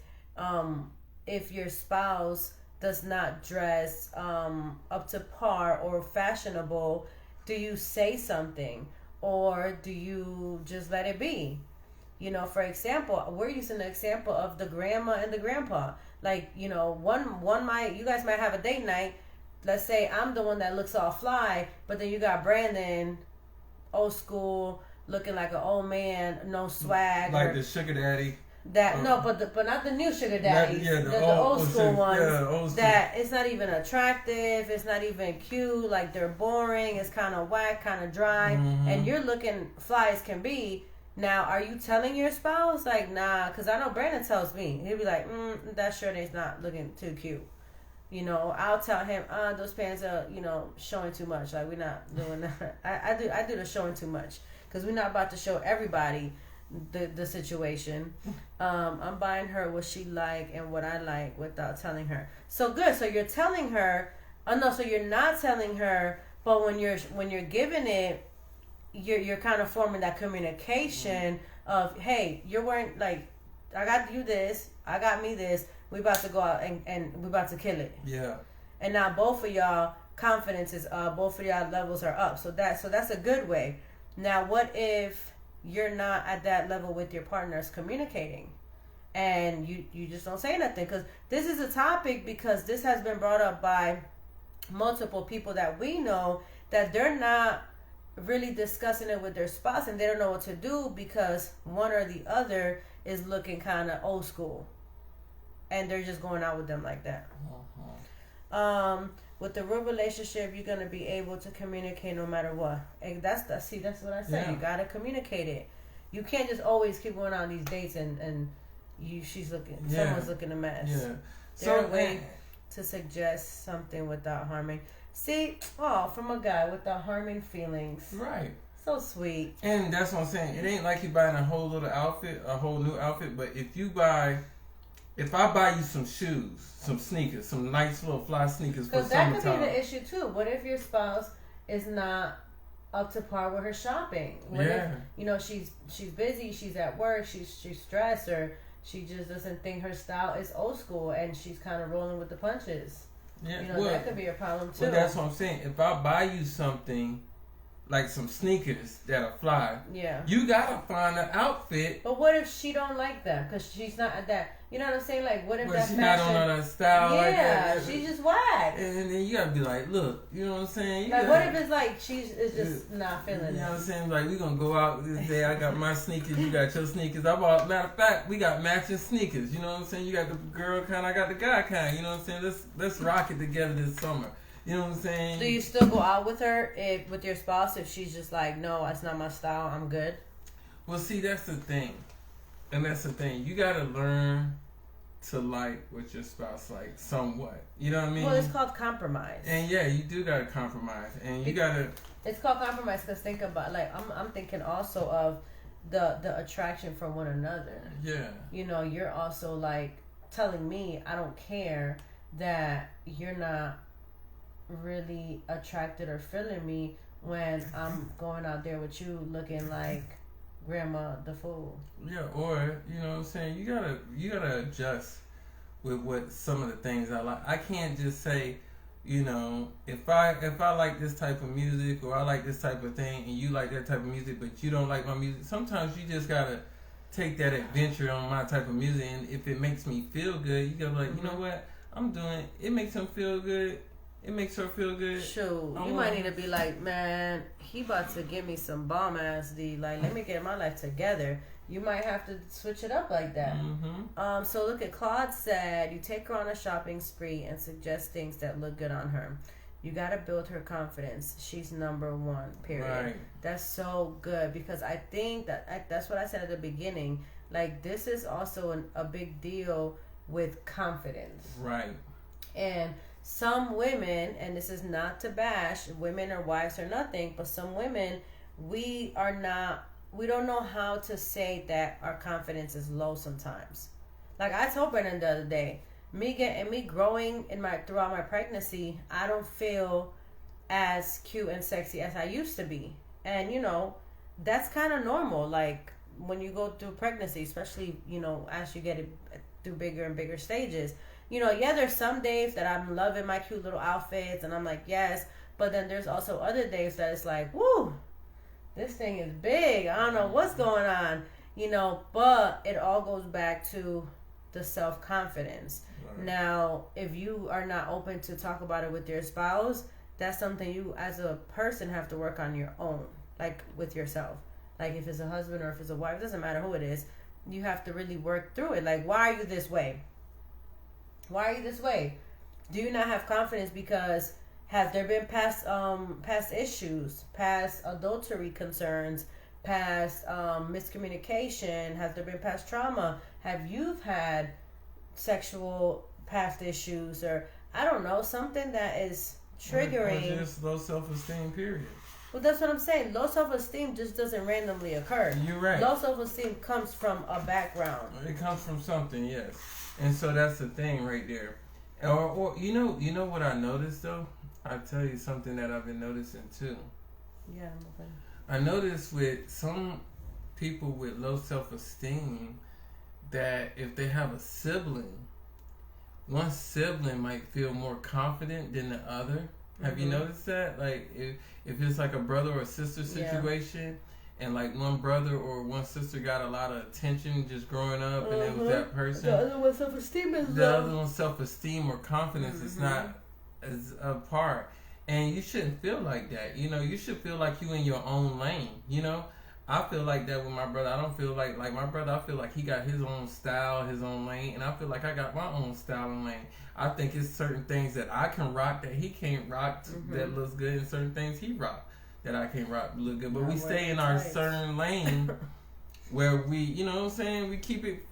if your spouse does not dress up to par or fashionable, do you say something or do you just let it be? You know, for example, we're using the example of the grandma and the grandpa. Like, you know, you guys might have a date night. Let's say I'm the one that looks all fly, but then you got Brandon, old school, looking like an old man, no swag. Like the sugar daddy. But not the new sugar daddies. The old school ones. Yeah, old school. That it's not even attractive. It's not even cute. Like they're boring. It's kind of whack, kind of dry. And you're looking fly as can be. Now, are you telling your spouse like, nah? Because I know Brandon tells me he'll be like, that shirt is not looking too cute. You know, I'll tell him, those pants are, you know, showing too much. Like we're not doing that. I do the showing too much because we're not about to show everybody the situation. I'm buying her what she like and what I like without telling her. So good. So you're telling her. Oh no. So you're not telling her. But when you're giving it, you're kind of forming that communication of, hey, you're wearing like I got you this, I got me this. We about to go out and we about to kill it. Yeah. And now both of y'all confidence is up, both of y'all levels are up. So that's a good way. Now what if you're not at that level with your partners communicating? And you just don't say nothing, because this is a topic, because this has been brought up by multiple people that we know, that they're not really discussing it with their spouse, and they don't know what to do because one or the other is looking kind of old school, and they're just going out with them like that. With the real relationship, you're gonna be able to communicate no matter what. And that's what I said. Yeah. You gotta communicate it. You can't just always keep going on these dates and someone's looking a mess. Yeah. There's a way to suggest something without harming. See, from a guy without harming feelings. Right. So sweet. And that's what I'm saying. It ain't like you buying a whole little outfit, a whole new outfit. But if I buy you some shoes, some sneakers, some nice little fly sneakers for Because that summertime. could be the issue too. What if your spouse is not up to par with her shopping? What if, she's busy, she's at work, she's stressed, or she just doesn't think her style is old school and she's kind of rolling with the punches. Yeah, that could be a problem too. Well, that's what I'm saying. If I buy you something, like some sneakers that'll fly, you gotta find an outfit. But what if she don't like them? Because she's not at that. You know what I'm saying? Like, what if that she's fashion? not on her style like that? Yeah, she's just whack. And then you gotta be like, look, you know what I'm saying? What if it's like she's just not feeling it? You know what I'm saying? Like, we gonna go out this day. I got my sneakers, you got your sneakers. Matter of fact, we got matching sneakers. You know what I'm saying? You got the girl kind, I got the guy kind. You know what I'm saying? Let's rock it together this summer. You know what I'm saying? Do you still go out with her with your spouse if she's just like, no, that's not my style, I'm good? Well, see, that's the thing. And that's the thing. You gotta learn to like what your spouse like somewhat. You know what I mean? Well, it's called compromise. And yeah, you do gotta compromise. And you gotta... It's called compromise because think about, like, I'm thinking also of the attraction for one another. Yeah. You know, you're also like telling me I don't care that you're not really attracted or feeling me when I'm going out there with you looking like grandma the fool. Yeah, or you know what I'm saying, you gotta adjust with what some of the things I like. I can't just say, you know, if I like this type of music or I like this type of thing and you like that type of music but you don't like my music, sometimes you just gotta take that adventure on my type of music, and if it makes me feel good, you gotta be like, you know what, I'm doing it makes him feel good. It makes her feel good. Shoot, you might need to be like, man, he about to give me some bomb ass D. Like, let me get my life together. You might have to switch it up like that. Mm-hmm. So look at Claude said, you take her on a shopping spree and suggest things that look good on her. You gotta build her confidence. She's number one. Period. Right. That's so good, because I think that's what I said at the beginning. Like, this is also a big deal with confidence. Right. And some women, and this is not to bash women or wives or nothing, but some women, we don't know how to say that our confidence is low sometimes. Like I told Brennan the other day, me growing throughout my pregnancy, I don't feel as cute and sexy as I used to be. And you know, that's kind of normal. Like when you go through pregnancy, especially, you know, as you get it through bigger and bigger stages. You know, yeah, there's some days that I'm loving my cute little outfits and I'm like, yes. But then there's also other days that it's like, woo, this thing is big. I don't know what's going on, you know. But it all goes back to the self-confidence. Right. Now, if you are not open to talk about it with your spouse, that's something you as a person have to work on your own, like with yourself. Like if it's a husband or if it's a wife, it doesn't matter who it is. You have to really work through it. Like, why are you this way? Why are you this way? Do you not have confidence because has there been past issues, past adultery concerns, past miscommunication? Has there been past trauma? Have you had sexual past issues, or I don't know, something that is triggering? Or just low self-esteem, period. Well, that's what I'm saying. Low self-esteem just doesn't randomly occur. You're right. Low self-esteem comes from a background. It comes from something, yes. And so that's the thing right there. Or you know what I noticed though? I'll tell you something that I've been noticing too. Yeah, I'm open. I noticed with some people with low self-esteem, that if they have a sibling, one sibling might feel more confident than the other. Have you noticed that? Like if it's like a brother or a sister situation, and like one brother or one sister got a lot of attention just growing up, and it was that person. The other one's self-esteem is the other one's self-esteem or confidence is not as apart. And you shouldn't feel like that. You know, you should feel like you in your own lane. You know, I feel like that with my brother. I don't feel like my brother. I feel like he got his own style, his own lane, and I feel like I got my own style and lane. I think it's certain things that I can rock that he can't rock that looks good, and certain things he rock that I can't rock look good. But we stay in our certain lane where we, you know what I'm saying, we keep it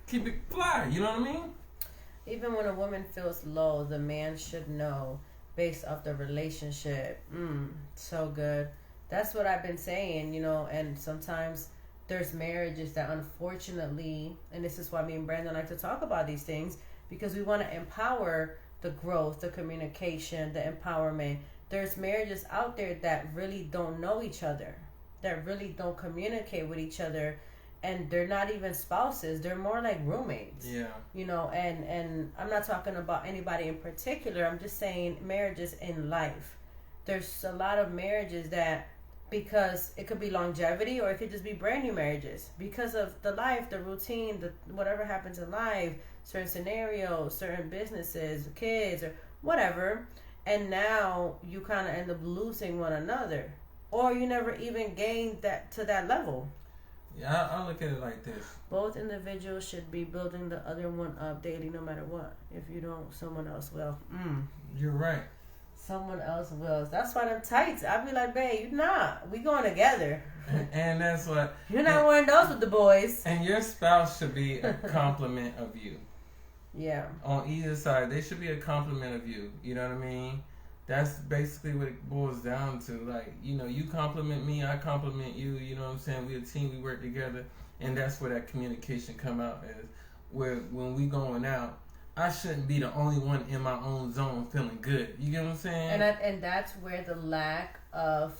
fly. You know what I mean? Even when a woman feels low, the man should know based off the relationship. So good. That's what I've been saying, you know, and sometimes there's marriages that unfortunately, and this is why me and Brandon like to talk about these things, because we want to empower the growth, the communication, the empowerment. There's marriages out there that really don't know each other, that really don't communicate with each other, and they're not even spouses. They're more like roommates. Yeah. You know, and I'm not talking about anybody in particular. I'm just saying marriages in life. There's a lot of marriages that, because it could be longevity or it could just be brand new marriages because of the life, the routine, the whatever happens in life, certain scenarios, certain businesses, kids, or whatever. And now you kind of end up losing one another, or you never even gained that to that level. Yeah, I look at it like this. Both individuals should be building the other one up daily, no matter what. If you don't, someone else will. You're right. Someone else will. That's why them tights. I'd be like, babe, you not. We going together. And that's what. You're not wearing those with the boys. And your spouse should be a compliment of you. Yeah. On either side, they should be a compliment of you. You know what I mean? That's basically what it boils down to. Like, you know, you compliment me, I compliment you. You know what I'm saying? We're a team, we work together. And that's where that communication come out as. Where when we going out, I shouldn't be the only one in my own zone feeling good. You get what I'm saying? And that's where the lack of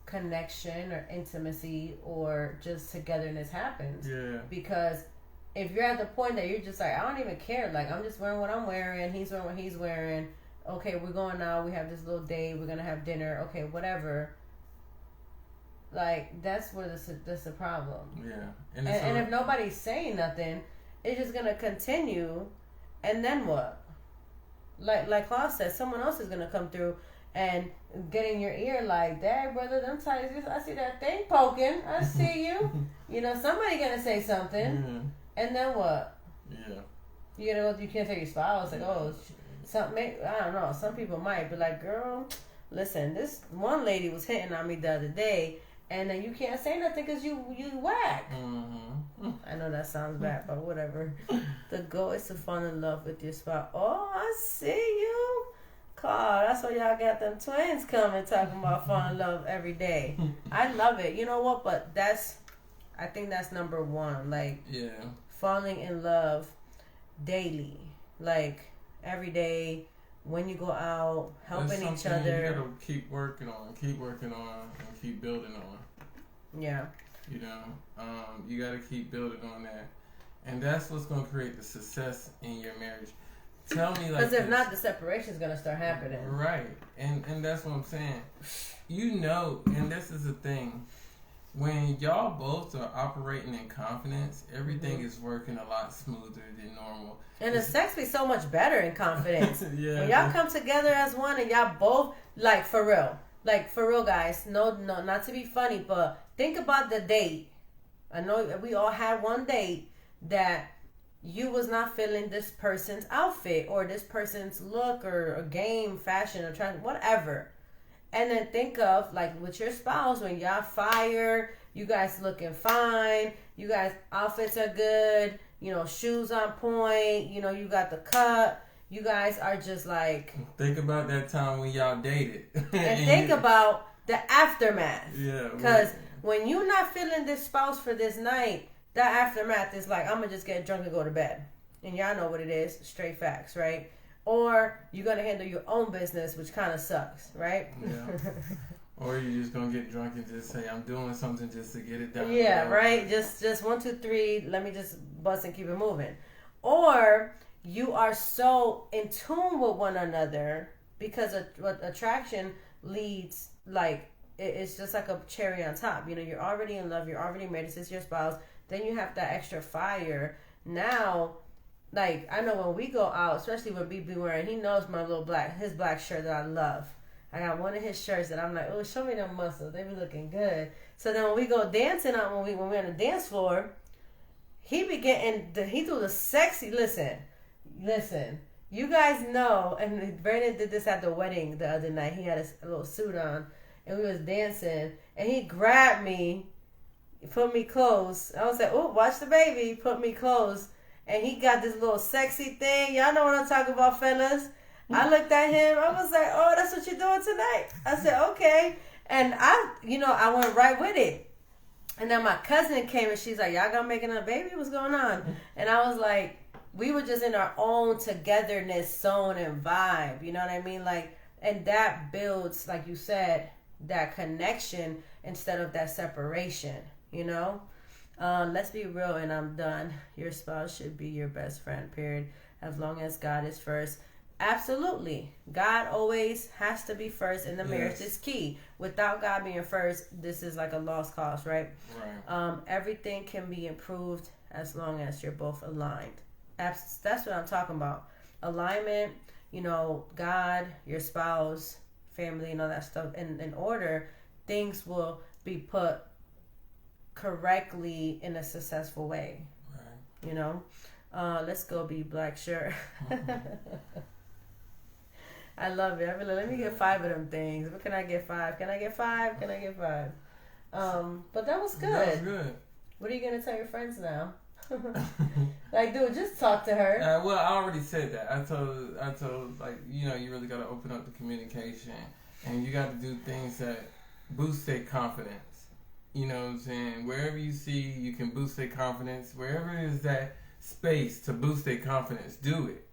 connection or intimacy or just togetherness happens. Yeah. Because if you're at the point that you're just like, I don't even care. Like, I'm just wearing what I'm wearing. He's wearing what he's wearing. Okay, we're going out. We have this little date. We're going to have dinner. Okay, whatever. Like, that's where that's the problem. Yeah. And if nobody's saying nothing, it's just going to continue. And then what? Like Claude said, someone else is going to come through and get in your ear like, Dad, brother, them tights, I see that thing poking. I see you. You know, somebody going to say something. Yeah. And then what? Yeah. You can't tell your spouse, like, oh, I don't know. Some people might be like, girl, listen, this one lady was hitting on me the other day, and then you can't say nothing because you whack. I know that sounds bad, but whatever. The goal is to fall in love with your spouse. Oh, I see you. God, that's why y'all got them twins coming talking about falling in love every day. I love it. You know what? But I think that's number one. Like, falling in love daily. Like, every day, when you go out, helping each other. You gotta keep working on, and keep building on. Yeah. You know, you gotta keep building on that. And that's what's gonna create the success in your marriage. Tell me, like, because if not, the separation's gonna start happening. Right. And that's what I'm saying. You know, and this is the thing. When y'all both are operating in confidence, everything is working a lot smoother than normal. And the sex be so much better in confidence. Yeah. When y'all come together as one and y'all both, like, for real, guys. No, not to be funny, but think about the date. I know we all had one date that you was not feeling this person's outfit or this person's look or a game, fashion, or trend, whatever. And then think of, like, with your spouse, when y'all fire, you guys looking fine, you guys outfits are good, you know, shoes on point, you know, you got the cut, you guys are just like... Think about that time when y'all dated. And think about the aftermath. Yeah. Because when you're not feeling this spouse for this night, that aftermath is like, I'm going to just get drunk and go to bed. And y'all know what it is, straight facts, right? Or you're going to handle your own business, which kind of sucks, right? Yeah. Or you're just gonna get drunk and just say, I'm doing something just to get it done. Yeah, right? Just 1, 2, 3, let me just bust and keep it moving. Or you are so in tune with one another because attraction leads, like, it's just like a cherry on top. You know, you're already in love, you're already married, this is your spouse. Then you have that extra fire. Now, like, I know when we go out, especially with BB wearing, he knows his black shirt that I love. I got one of his shirts that I'm like, oh, show me them muscles. They be looking good. So then when we go dancing out, when we're on the dance floor, he be getting, he do the sexy, listen, you guys know, and Brandon did this at the wedding the other night. He had a little suit on, and we was dancing, and he grabbed me, put me close. I was like, oh, watch the baby, put me close. And he got this little sexy thing. Y'all know what I'm talking about, fellas. I looked at him. I was like, oh, that's what you're doing tonight. I said, okay. And I went right with it. And then my cousin came and she's like, y'all gonna make another baby? What's going on? And I was like, we were just in our own togetherness zone and vibe. You know what I mean? Like, and that builds, like you said, that connection instead of that separation, you know? Let's be real, and I'm done. Your spouse should be your best friend, period. As long as God is first. Absolutely. God always has to be first in the marriage. It's key. Without God being first, this is like a lost cause, right? Right. Everything can be improved as long as you're both aligned. That's what I'm talking about. Alignment, God, your spouse, family, and all that stuff in order, things will be put correctly in a successful way. Right. Let's go be black, sure. I love it. I mean, let me get 5 of them things. What can I get 5? Can I get 5? Can I get 5? But that was good. That was good. What are you gonna tell your friends now? Like, dude, just talk to her. Well, I already said that. I told, like, you really got to open up the communication, and you got to do things that boost their confidence. You know what I'm saying? Wherever you see you can boost their confidence, wherever it is that space to boost their confidence, do it.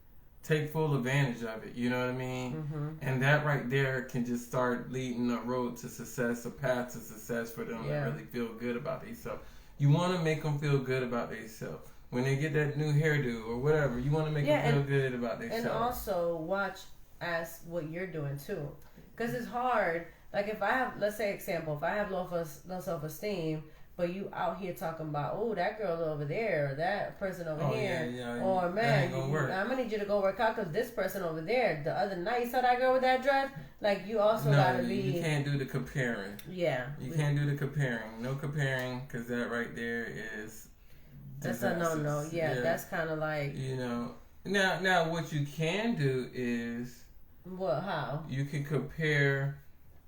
Take full advantage of it. You know what I mean? Mm-hmm. And that right there can just start leading a road to success, a path to success for them to really feel good about themselves. You want to make them feel good about themselves. When they get that new hairdo or whatever, you want to make them feel good about themselves. And also watch as what you're doing too. Because it's hard. Like if I have, let's say example, if I have low self-esteem, but you out here talking about, oh, that girl over there, or that person over here, or man, I'm gonna need you to go work out because this person over there, the other night, you saw that girl with that dress. Like you also gotta be. You can't do the comparing. Yeah. You can't do the comparing. No comparing, because that right there is. That's a no. Yeah, that's kind of like. Now what you can do is. What? How? You can compare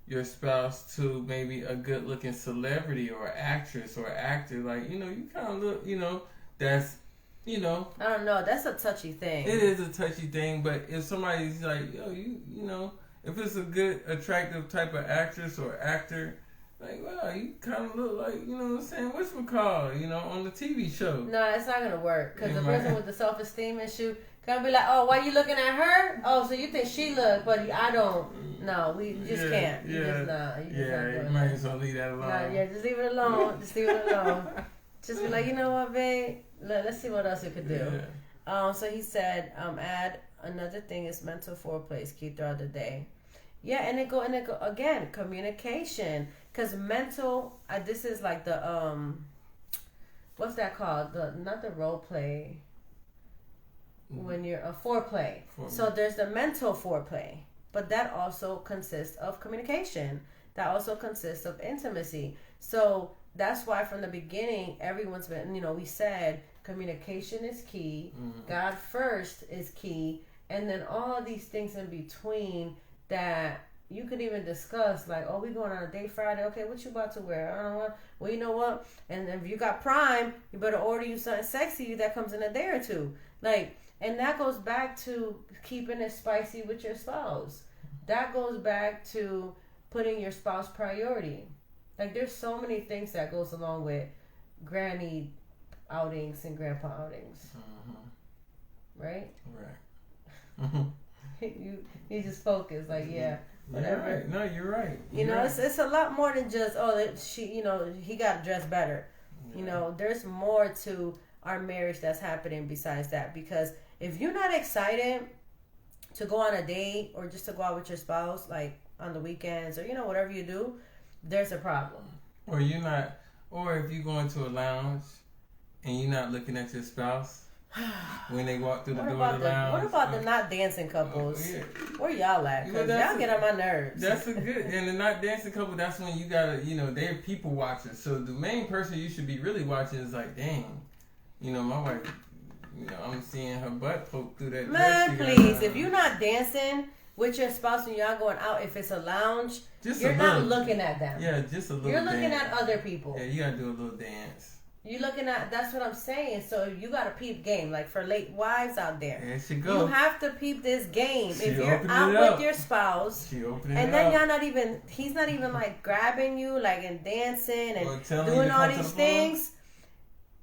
your spouse to maybe a good looking celebrity or actress or actor. Like, you kind of look, that's, I don't know. That's a touchy thing. It is a touchy thing, but if somebody's like, if it's a good, attractive type of actress or actor, like, wow, you kind of look like, what I'm saying, what's McCall, on the TV show. No, it's not going to work because the person with the self-esteem issue can be like, oh, why you looking at her? Oh, so you think she look, but I don't. No, we just can't. You just not. You might as well leave that alone. No, just leave it alone. Just leave it alone. Just be like, you know what, babe? Let's see what else we could do. Yeah. So he said, add another thing is mental foreplay is key throughout the day. Yeah, and it go again, communication. Because mental, this is like the, what's that called? Not the role play. When you're a foreplay. So there's the mental foreplay, but that also consists of communication. That also consists of intimacy. So that's why from the beginning, everyone's been, we said communication is key. Mm-hmm. God first is key. And then all of these things in between that you could even discuss, like, oh, we going on a date Friday. Okay, what you about to wear? I don't know. Well, you know what? And if you got Prime, you better order you something sexy that comes in a day or two. Like, and that goes back to keeping it spicy with your spouse. That goes back to putting your spouse priority. Like, there's so many things that goes along with granny outings and grandpa outings. Mm-hmm. Right? Right. You just focus. Like, yeah, whatever. You're right. No, you're right. You know, right. it's a lot more than just he got dressed better. Yeah. You know, there's more to our marriage that's happening besides that. Because if you're not excited to go on a date or just to go out with your spouse, like on the weekends or whatever you do, there's a problem. Or you're not, or if you go into a lounge and you're not looking at your spouse when they walk through the door of the lounge. What about the not dancing couples? Yeah. Where y'all at? Because y'all get on my nerves. That's a good, and the not dancing couple, that's when you gotta, they're people watching. So the main person you should be really watching is like, dang, my wife, I'm seeing her butt poke through that dress. Man, please, if you're not dancing with your spouse when y'all going out, if it's a lounge, you're not looking at them. Yeah, just a little You're looking at other people. Yeah, you gotta do a little dance. You looking at, that's what I'm saying. So you got to peep game, like for late wives out there. There she go. You have to peep this game. If you're out with your spouse, and then he's not even like grabbing you, like and dancing and doing all these things.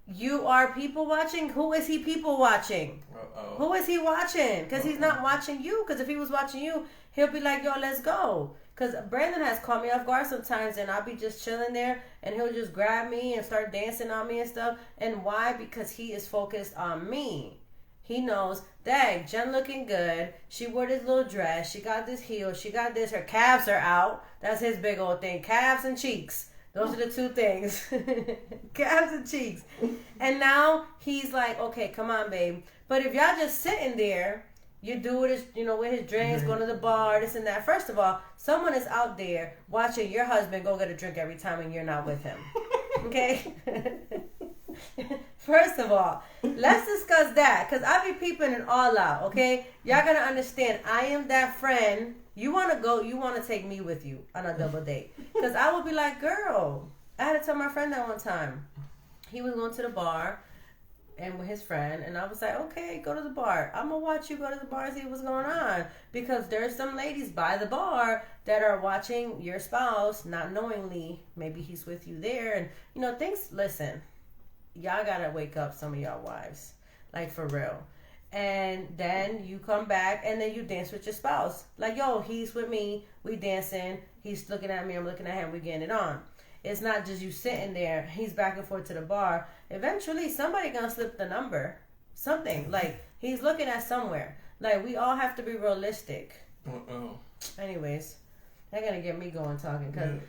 You are people watching. Who is he people watching? Uh-oh. Who is he watching? Because he's not watching you. Because if he was watching you, he'll be like, yo, let's go. Because Brandon has caught me off guard sometimes, and I'll be just chilling there, and he'll just grab me and start dancing on me and stuff. And why? Because he is focused on me. He knows, dang, Jen looking good. She wore this little dress. She got this heel. She got this. Her calves are out. That's his big old thing. Calves and cheeks. Those are the two things. Calves and cheeks. And now he's like, okay, come on, babe. But if y'all just sitting there, you do it, with his drinks, going to the bar, this and that. First of all, someone is out there watching your husband go get a drink every time and you're not with him. Okay? First of all, let's discuss that. Because I be peeping it all out, okay? Y'all got to understand, I am that friend. You want to go, you want to take me with you on a double date. Because I would be like, girl, I had to tell my friend that one time. He was going to the bar and with his friend, and I was like, okay, go to the bar. I'm going to watch you go to the bar and see what's going on. Because there's some ladies by the bar that are watching your spouse, not knowingly. Maybe he's with you there. And, listen, y'all got to wake up some of y'all wives. Like, for real. And then you come back and then you dance with your spouse. Like, yo, he's with me. We dancing. He's looking at me. I'm looking at him. We getting it on. It's not just you sitting there. He's back and forth to the bar. Eventually, somebody gonna slip the number. Something. Like, he's looking at somewhere. Like, we all have to be realistic. Uh-oh. Anyways, they're gonna get me going talking. Because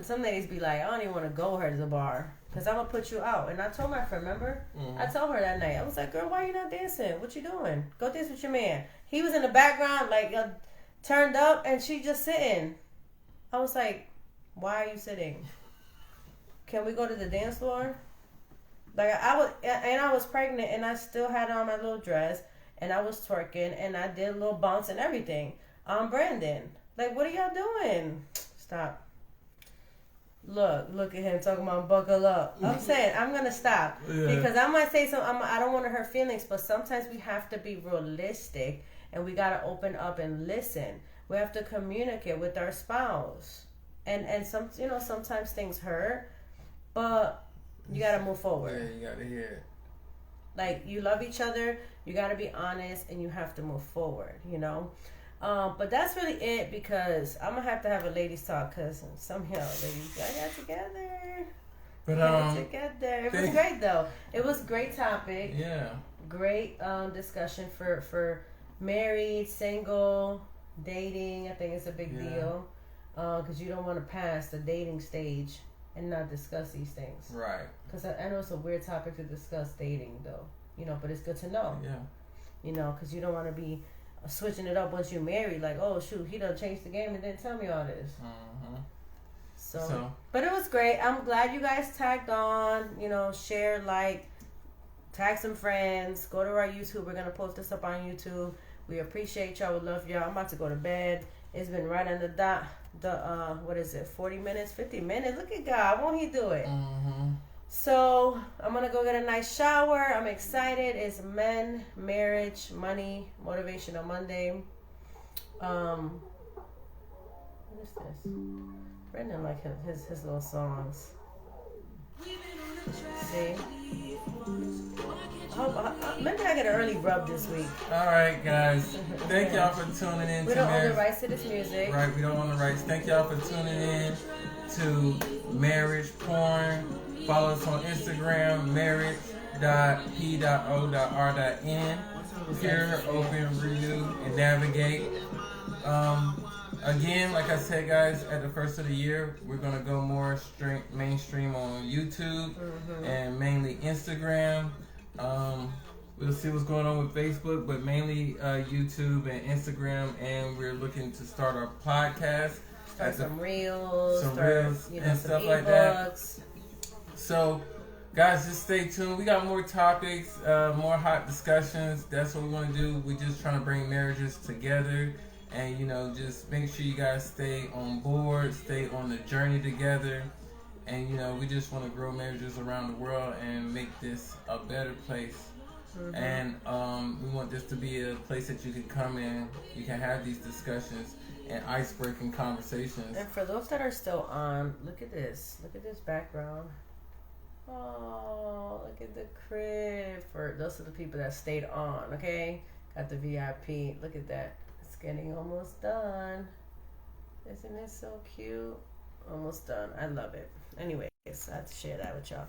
some ladies be like, I don't even want to go with her to the bar. Because I'm going to put you out. And I told my friend, remember? Mm-hmm. I told her that night. I was like, girl, why are you not dancing? What you doing? Go dance with your man. He was in the background, like, turned up, and she just sitting. I was like, why are you sitting? Can we go to the dance floor? Like, I was pregnant, and I still had on my little dress, and I was twerking, and I did a little bounce and everything. Brandon. Like, what are y'all doing? Stop. Look at him talking about buckle up. I'm saying I'm gonna stop because I might say something. I don't want to hurt feelings, but sometimes we have to be realistic and we gotta open up and listen. We have to communicate with our spouse, and sometimes things hurt, but you gotta move forward. Yeah, you gotta hear it. Like, you love each other, you gotta be honest, and you have to move forward. But that's really it, because I'm going to have a ladies talk, because some of y'all ladies got together. But, together. It was great, though. It was a great topic. Yeah. Great discussion for married, single, dating. I think it's a big deal, because you don't want to pass the dating stage and not discuss these things. Right. Because I know it's a weird topic to discuss dating, though. But it's good to know. Yeah. Because you don't want to be switching it up once you're married, like, oh shoot, he done changed the game and didn't tell me all this. Mm-hmm. So, but it was great. I'm glad you guys tagged on, share, like, tag some friends, go to our YouTube. We're gonna post this up on YouTube. We appreciate y'all. We love y'all. I'm about to go to bed. It's been right on the dot. What is it, 40 minutes, 50 minutes? Look at God, won't he do it? Mm-hmm. So I'm going to go get a nice shower. I'm excited. It's Men, Marriage, Money, Motivational Monday. What is this? Brendan like his little songs. See? Maybe I get an early rub this week. All right, guys. Thank y'all for tuning in. We don't own the rights to this music. Right, we don't own the rights. Thank y'all for tuning in to Marriage Porn. Follow us on Instagram, marriage.p.o.r.n. Pure, open, renew, and navigate. Again, like I said, guys, at the first of the year, we're going to go more mainstream on YouTube and mainly Instagram. We'll see what's going on with Facebook, but mainly YouTube and Instagram. And we're looking to start our podcast. Start some reels, and stuff like that. So, guys, just stay tuned. We got more topics, more hot discussions. That's what we want to do. We're just trying to bring marriages together. And, just make sure you guys stay on board, stay on the journey together. And, we just want to grow marriages around the world and make this a better place. And we want this to be a place that you can come in, you can have these discussions and ice-breaking conversations. And for those that are still on, look at this. Look at this background. Oh, look at the crib. For those of the people that stayed on, okay? Got the VIP. Look at that. It's getting almost done. Isn't it so cute? Almost done. I love it. Anyways, I had to share that with y'all.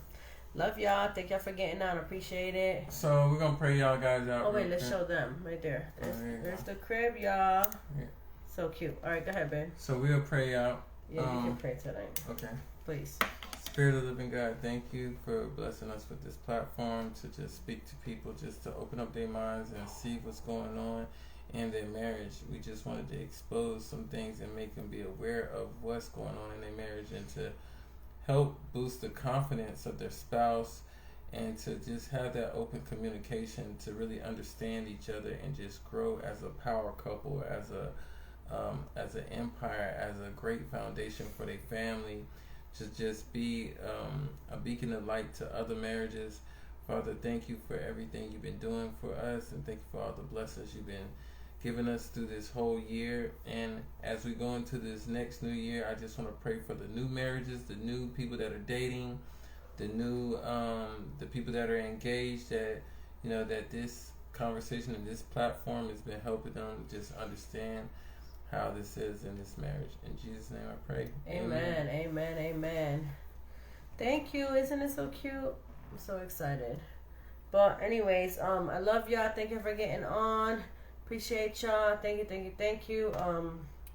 Love y'all. Thank y'all for getting on. Appreciate it. So we're gonna pray y'all guys out. Oh wait, let's show them right there. There's the crib, y'all. Yeah. So cute. All right, go ahead, babe. So we'll pray out. Yeah, you can pray tonight. Okay. Please. Spirit of the living God, thank you for blessing us with this platform to just speak to people, just to open up their minds and see what's going on in their marriage. We just wanted to expose some things and make them be aware of what's going on in their marriage and to help boost the confidence of their spouse and to just have that open communication to really understand each other and just grow as a power couple, as an empire, as a great foundation for their family, to just be a beacon of light to other marriages. Father, thank you for everything you've been doing for us, and thank you for all the blessings you've been giving us through this whole year. And as we go into this next new year, I just want to pray for the new marriages, the new people that are dating, the new the people that are engaged, that that this conversation and this platform has been helping them just understand how this is in this marriage. In Jesus' name I pray. Amen. Amen. Amen. Thank you. Isn't it so cute? I'm so excited. But anyways, I love y'all. Thank you for getting on. Appreciate y'all. Thank you.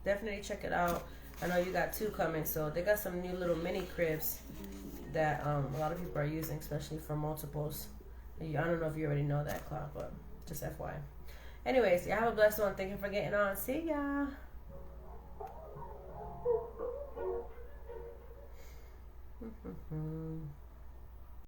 Definitely check it out. I know you got 2 coming, so they got some new little mini cribs that a lot of people are using, especially for multiples. I don't know if you already know that, Cloud, but just FYI. Anyways, y'all have a blessed one. Thank you for getting on. See ya.